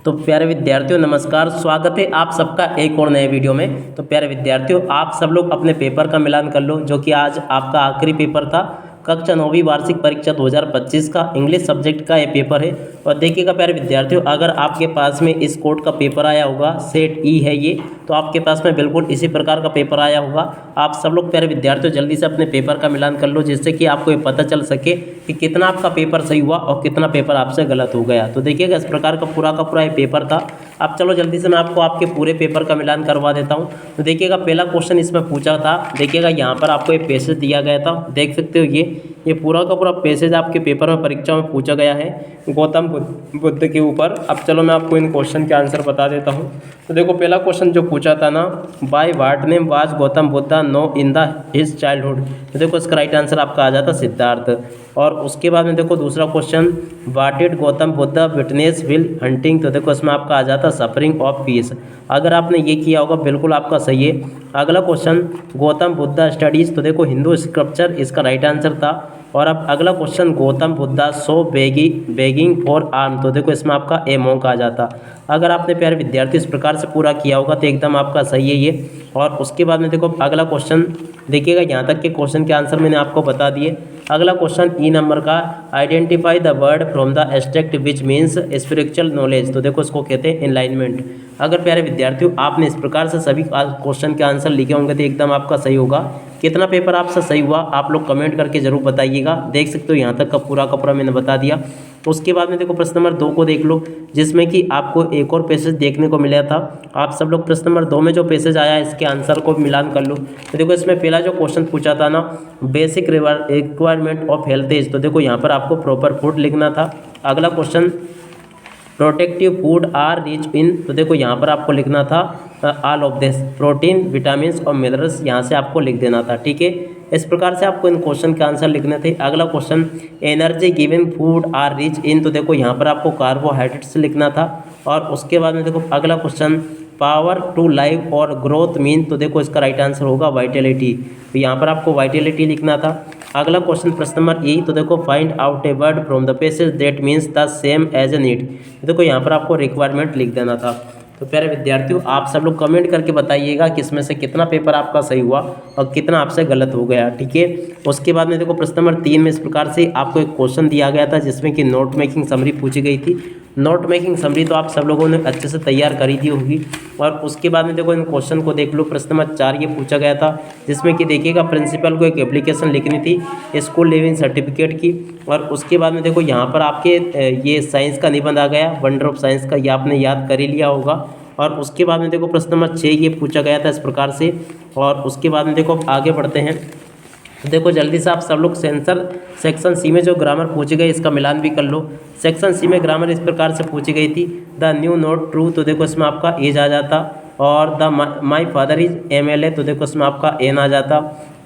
तो प्यारे विद्यार्थियों नमस्कार, स्वागत है आप सबका एक और नए वीडियो में। तो प्यारे विद्यार्थियों, आप सब लोग अपने पेपर का मिलान कर लो, जो कि आज आपका आखिरी पेपर था। कक्षा 9वीं वार्षिक परीक्षा 2025 का इंग्लिश सब्जेक्ट का ये पेपर है। और देखिएगा प्यारे विद्यार्थियों, अगर आपके पास में इस कोड का पेपर आया होगा, सेट ई है ये, तो आपके पास में बिल्कुल इसी प्रकार का पेपर आया होगा। आप सब लोग प्यारे विद्यार्थियों जल्दी से अपने पेपर का मिलान कर लो, जिससे कि आपको ये पता चल सके कि कितना आपका पेपर सही हुआ और कितना पेपर आपसे गलत हो गया। तो देखिएगा इस प्रकार का पूरा ये पेपर था। अब चलो जल्दी से मैं आपको आपके पूरे पेपर का मिलान करवा देता हूँ। तो देखिएगा पहला क्वेश्चन इसमें पूछा था। देखिएगा यहाँ पर आपको एक पैसेज दिया गया था, देख सकते हो ये पूरा का पूरा पैसेज आपके पेपर में परीक्षा में पूछा गया है गौतम बुद्ध के ऊपर। अब चलो मैं आपको इन क्वेश्चन के आंसर बता देता हूँ। तो देखो पहला क्वेश्चन जो पूछा था ना, by what name was Gautam Buddha no in the his childhood. तो देखो इसका राइट आंसर आपका आ जाता सिद्धार्थ। और उसके बाद में देखो दूसरा question, what did Gautam Buddha witness will hunting. तो देखो इसमें आपका आ जाता सफरिंग ऑफ पीस। अगर आपने ये किया होगा बिल्कुल आपका सही है। अगला क्वेश्चन, गौतम बुद्धा स्टडीज। तो देखो हिंदू स्क्रिप्चर इसका राइट आंसर था। और अब अगला question, Gautam Buddha so begging for arm. तो देखो इसमें आपका ए मॉन्क आ जाता। अगर आपने प्यारे विद्यार्थी इस प्रकार से पूरा किया होगा तो एकदम आपका सही है ये। और उसके बाद में देखो अगला क्वेश्चन, देखिएगा यहाँ तक के क्वेश्चन के आंसर मैंने आपको बता दिए। अगला क्वेश्चन ई नंबर का, identify the word from the abstract which means spiritual knowledge. तो देखो इसको कहते हैं एनलाइनमेंट। अगर प्यारे विद्यार्थियों आपने इस प्रकार से सभी क्वेश्चन के आंसर लिखे होंगे तो एकदम आपका सही होगा। कितना पेपर आपसे सही हुआ आप लोग कमेंट करके जरूर बताइएगा। देख सकते हो यहाँ तक का पूरा मैंने बता दिया। उसके बाद में देखो प्रश्न नंबर 2 को देख लो, जिसमें कि आपको एक और पैसेज देखने को मिला था। आप सब लोग प्रश्न नंबर 2 में जो पैसेज आया इसके आंसर को मिलान कर लो। तो देखो इसमें पहला जो क्वेश्चन पूछा था ना, basic requirement of health age. तो देखो यहाँ पर आपको प्रॉपर फूड लिखना था। अगला question, protective food are rich in. तो देखो यहाँ पर आपको लिखना था all of this, protein vitamin और मिनरल्स, यहाँ से आपको लिख देना था। ठीक है, इस प्रकार से आपको इन क्वेश्चन के आंसर लिखने थे। अगला question, energy giving food are rich in. तो देखो यहाँ पर आपको कार्बोहाइड्रेट्स लिखना था। और उसके बाद में देखो अगला क्वेश्चन, पावर टू लाइफ और ग्रोथ मीन। तो देखो इसका राइट आंसर होगा वाइटेलिटी। तो यहाँ पर आपको वाइटेलिटी लिखना था। अगला क्वेश्चन प्रश्न नंबर ई, तो देखो find out a word from the passage that means the same as a need. देखो यहाँ पर आपको रिक्वायरमेंट लिख देना था। तो प्यारे विद्यार्थियों आप सब लोग कमेंट करके बताइएगा कि इसमें से कितना पेपर आपका सही हुआ और कितना आपसे गलत हो गया। ठीक है, उसके बाद में देखो प्रश्न नंबर 3 में इस प्रकार से आपको एक क्वेश्चन दिया गया था, जिसमें कि नोट मेकिंग समरी पूछी गई थी। नोट मेकिंग समरी तो आप सब लोगों ने अच्छे से तैयार करी दी होगी। और उसके बाद में देखो इन क्वेश्चन को देख लो। प्रश्न नंबर 4 ये पूछा गया था, जिसमें कि देखिएगा प्रिंसिपल को एक एप्लीकेशन लिखनी थी स्कूल लिविंग सर्टिफिकेट की। और उसके बाद में देखो यहाँ पर आपके ये साइंस का निबंध आ गया, वंडर ऑफ साइंस का, ये आपने याद कर ही लिया होगा। और उसके बाद में देखो प्रश्न नंबर 6 ये पूछा गया था इस प्रकार से। और उसके बाद में देखो आगे बढ़ते हैं। तो देखो जल्दी से आप सब लोग सेक्शन सी में जो ग्रामर पूछी गई इसका मिलान भी कर लो। सेक्शन सी में ग्रामर इस प्रकार से पूछी गई थी, द न्यू नॉट ट्रू। तो देखो इसमें आपका एज आ जाता। और the my father is MLA। तो देखो इसमें आपका एन आ जाता।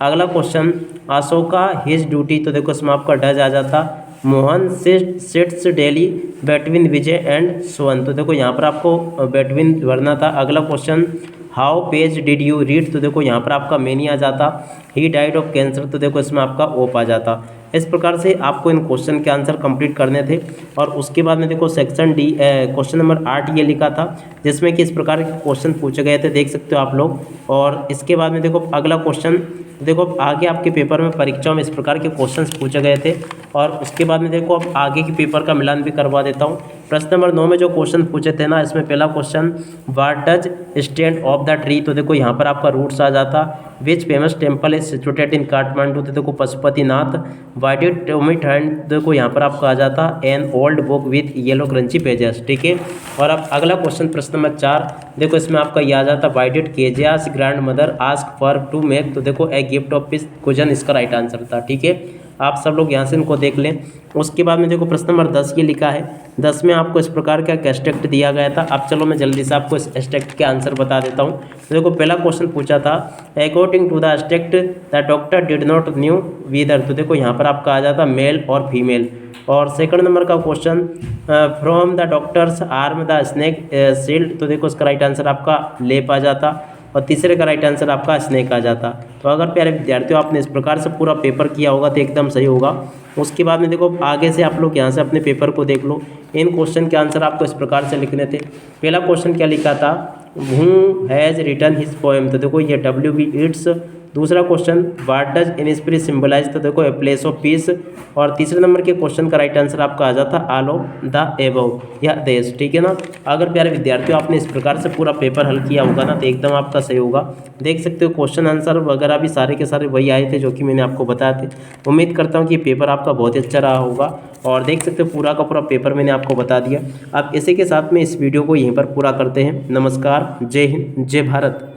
अगला क्वेश्चन, अशोका हिज ड्यूटी। तो देखो इसमें आपका डज आ जाता। Mohan sits daily between Vijay and Sovan. तो देखो यहाँ पर आपको बिटवीन भरना था। अगला question, how page did you read. तो देखो यहाँ पर आपका मेनी आ जाता। He died of cancer. तो देखो इसमें आपका ओप आ जाता। इस प्रकार से आपको इन क्वेश्चन के आंसर कंप्लीट करने थे। और उसके बाद में देखो सेक्शन डी क्वेश्चन नंबर 8 ये लिखा था, जिसमें कि इस प्रकार के क्वेश्चन पूछे गए थे, देख सकते हो आप लोग। और इसके बाद में देखो अगला क्वेश्चन, देखो आगे आपके पेपर में परीक्षाओं में इस प्रकार के क्वेश्चंस पूछे गए थे। और उसके बाद में देखो अब आगे के पेपर का मिलान भी करवा देता हूँ। प्रश्न नंबर 9 में जो क्वेश्चन पूछे थे ना, इसमें पहला question, what does stand of the tree. तो देखो यहाँ पर आपका रूट्स आ जाता। Which famous temple is situated in Kathmandu. तो देखो Pashupatinath. Why did Tomit hand. देखो यहाँ पर आपका आ जाता an old book with yellow crunchy pages. ठीक है, और अब अगला क्वेश्चन प्रश्न नंबर 4, देखो इसमें आपका ये आ जाता, why did Kezia's grandmother ask for to make. तो देखो a gift of pincushion इसका राइट आंसर था। ठीक है, आप सब लोग यहाँ से इनको देख लें। उसके बाद में देखो प्रश्न नंबर 10 ये लिखा है। 10 में आपको इस प्रकार का एक्सट्रैक्ट दिया गया था। अब चलो मैं जल्दी से आपको इस एक्सट्रैक्ट के आंसर बता देता हूँ। तो देखो पहला क्वेश्चन पूछा था, according to the extract the doctor did not knew whether. तो देखो यहाँ पर आपका आ जाता मेल और फीमेल। और सेकंड नंबर का question, from the doctors arm the snake shield. तो देखो इसका राइट आंसर आपका लेप आ जाता। और तीसरे का राइट आंसर आपका स्नेक आ जाता। तो अगर प्यारे विद्यार्थियों आपने इस प्रकार से पूरा पेपर किया होगा तो एकदम सही होगा। उसके बाद में देखो आगे से आप लोग यहाँ से अपने पेपर को देख लो। इन क्वेश्चन के आंसर आपको इस प्रकार से लिखने थे। पहला क्वेश्चन क्या लिखा था, who has written his poem, तो देखो ये WB ईट्स। दूसरा question, what does inspirit symbolise, तो देखो ए प्लेस ऑफ पीस। और तीसरे नंबर के क्वेश्चन का राइट आंसर आपका आ जाता ऑल ऑफ द एबव, या देश। ठीक है ना। अगर प्यारे विद्यार्थियों आपने इस प्रकार से पूरा पेपर हल किया होगा ना तो एकदम आपका सही होगा। देख सकते हो क्वेश्चन आंसर वगैरह भी सारे के सारे वही आए थे जो कि मैंने आपको बताए थे। उम्मीद करता हूँ कि पेपर आपका बहुत ही अच्छा रहा होगा। और देख सकते हो पूरा का पूरा पेपर मैंने आपको बता दिया। अब इसी के साथ में इस वीडियो को यहीं पर पूरा करते हैं। नमस्कार, जय हिंद, जय भारत।